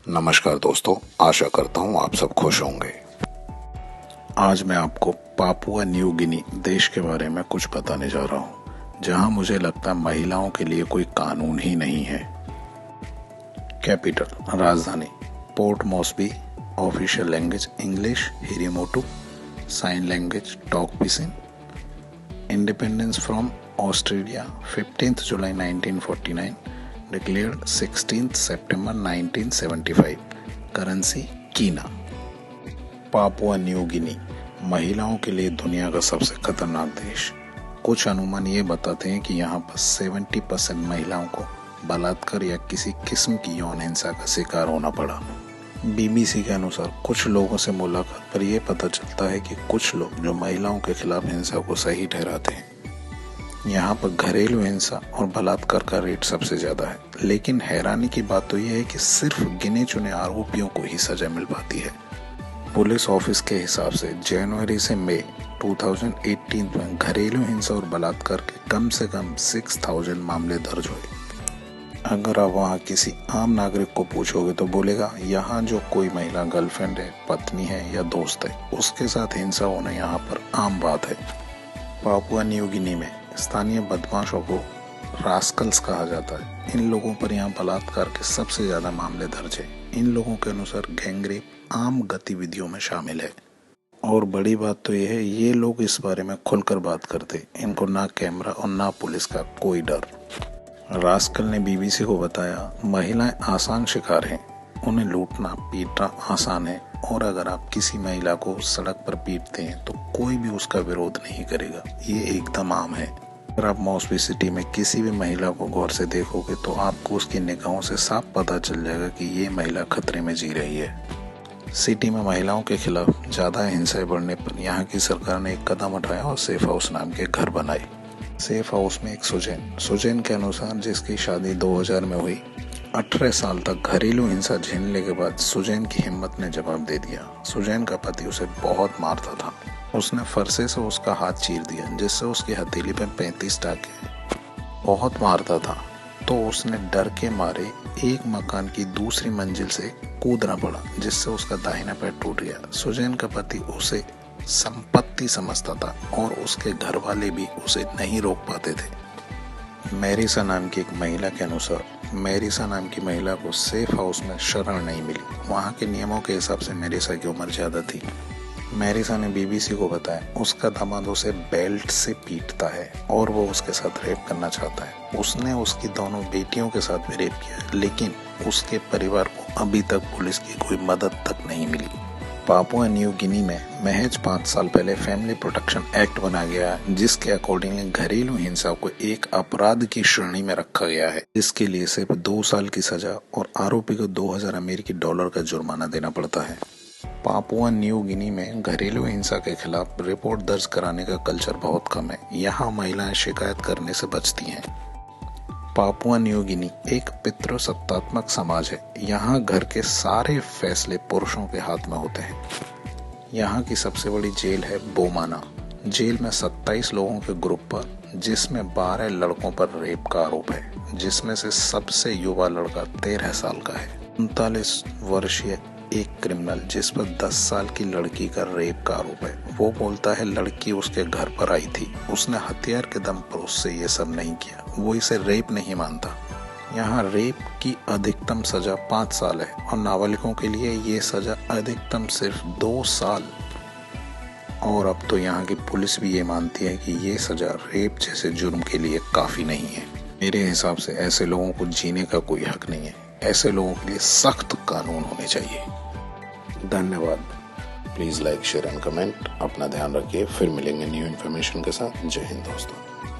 नमस्कार दोस्तों, आशा करता हूँ आप सब खुश होंगे। आज मैं आपको पापुआ न्यू गिनी देश के बारे में कुछ बताने जा रहा हूँ, जहाँ मुझे लगता है महिलाओं के लिए कोई कानून ही नहीं है। कैपिटल राजधानी port Moresby, official language English Hiri Motu, sign language Tok Pisin. Independence from Australia 15 जुलाई 1949, declared 16 सितंबर 1975। Currency kina. Papua New Guinea महिलाओं के लिए दुनिया का सबसे खतरनाक देश। कुछ अनुमान ये बताते हैं कि यहाँ पर 70% महिलाओं को बलात्कार या किसी किस्म की यौन हिंसा का शिकार होना पड़ा। बीबीसी के अनुसार कुछ लोगों से मुलाकात पर यह पता चलता है कि कुछ लोग जो महिलाओं के खिलाफ हिंसा को सही ठहराते हैं। यहाँ पर घरेलू हिंसा और बलात्कार का रेट सबसे ज्यादा है, लेकिन हैरानी की बात तो यह है कि सिर्फ गिने चुने आरोपियों को ही सजा मिल पाती है। पुलिस ऑफिस के हिसाब से जनवरी से मई 2018 में घरेलू हिंसा और बलात्कार के कम से कम 6000 मामले दर्ज हुए। अगर आप वहाँ किसी आम नागरिक को पूछोगे तो बोलेगा यहाँ जो कोई महिला गर्लफ्रेंड है, पत्नी है या दोस्त है, उसके साथ हिंसा होना यहाँ पर आम बात है। पापुआ न्यू गिनी में स्थानीय बदमाशों को रास्कल्स कहा जाता है। इन लोगों पर यहाँ बलात्कार के सबसे ज्यादा मामले दर्ज है। इन लोगों के अनुसार गैंगरेप आम गतिविधियों में शामिल है। और बड़ी बात तो यह है, ये लोग इस बारे में खुलकर बात करते। इनको ना कैमरा और ना पुलिस का कोई डर। रास्कल ने बीबीसी को बताया, महिलाएं आसान शिकार हैं, उन्हें लूटना पीटना आसान है, और अगर आप किसी महिला को सड़क पर पीटते हैं तो कोई भी उसका विरोध नहीं करेगा। ये एकदम आम है। अगर आप मॉस्बी सिटी में किसी भी महिला को गौर से देखोगे तो आपको उसकी निगाहों से साफ पता चल जाएगा कि ये महिला खतरे में जी रही है। सिटी में महिलाओं के खिलाफ ज्यादा हिंसा बढ़ने पर यहाँ की सरकार ने एक कदम उठाया और सेफ हाउस नाम के घर बनाए। सेफ हाउस में एक सुजैन के अनुसार, जिसकी शादी 2000 में हुई, 18 साल तक घरेलू हिंसा झेलने के बाद सुजैन की हिम्मत ने जवाब दे दिया। सुजैन का पति उसे बहुत मारता था। उसने फरसे से उसका हाथ चीर दिया, जिससे उसकी हथेली पर 35 टाके। बहुत मारता था तो उसने डर के मारे एक मकान की दूसरी मंजिल से कूदना पड़ा, जिससे उसका दाहिना पैर टूट गया। सुजैन का पति उसे संपत्ति समझता था और उसके घर वाले भी उसे नहीं रोक पाते थे। मैरिसा नाम की एक महिला के अनुसार, मैरिसा नाम की महिला को सेफ हाउस में शरण नहीं मिली। वहाँ के नियमों के हिसाब से मैरिसा की उम्र ज्यादा थी। मैरिसा ने बीबीसी को बताया, उसका दामाद उसे बेल्ट से पीटता है और वो उसके साथ रेप करना चाहता है। उसने उसकी दोनों बेटियों के साथ भी रेप किया, लेकिन उसके परिवार को अभी तक पुलिस की कोई मदद तक नहीं मिली। पापुआ न्यू गिनी में महज 5 साल पहले फैमिली प्रोटेक्शन एक्ट बना गया, जिसके अकॉर्डिंगली घरेलू हिंसा को एक अपराध की श्रेणी में रखा गया है, जिसके लिए सिर्फ 2 साल की सजा और आरोपी को $2000 अमेरिकी का जुर्माना देना पड़ता है। पापुआ न्यू गिनी में घरेलू हिंसा के खिलाफ रिपोर्ट दर्ज कराने का कल्चर बहुत कम है। यहाँ महिलाएं शिकायत करने से बचती हैं। पापुआ न्यू गिनी एक पितृसत्तात्मक समाज है। यहाँ घर के सारे फैसले पुरुषों के हाथ में होते हैं। यहाँ की सबसे बड़ी जेल है बोमाना। जेल में 27 लोगों के ग्रुप पर, जिसमें 12 लड़कों पर रेप का आरोप है, जिसमें से सबसे युवा लड़का 13 साल का है। 39 वर्षीय एक क्रिमिनल, जिस पर 10 साल की लड़की का रेप का आरोप है। वो बोलता है लड़की उसके घर पर आई थी, उसने हथियार के दम पर उससे ये सब नहीं किया। वो इसे रेप नहीं मानता। यहाँ रेप की अधिकतम सजा 5 साल है और नाबालिगों के लिए ये सजा अधिकतम सिर्फ 2 साल। और अब तो यहाँ की पुलिस भी ये मानती है कि ये सजा रेप जैसे जुर्म के लिए काफी नहीं है। मेरे हिसाब से ऐसे लोगों को जीने का कोई हक नहीं है। ऐसे लोगों के लिए सख्त कानून होने चाहिए। धन्यवाद। Please like share and comment. अपना ध्यान रखिए। फिर मिलेंगे न्यू इन्फॉर्मेशन के साथ। जय हिंद दोस्तों।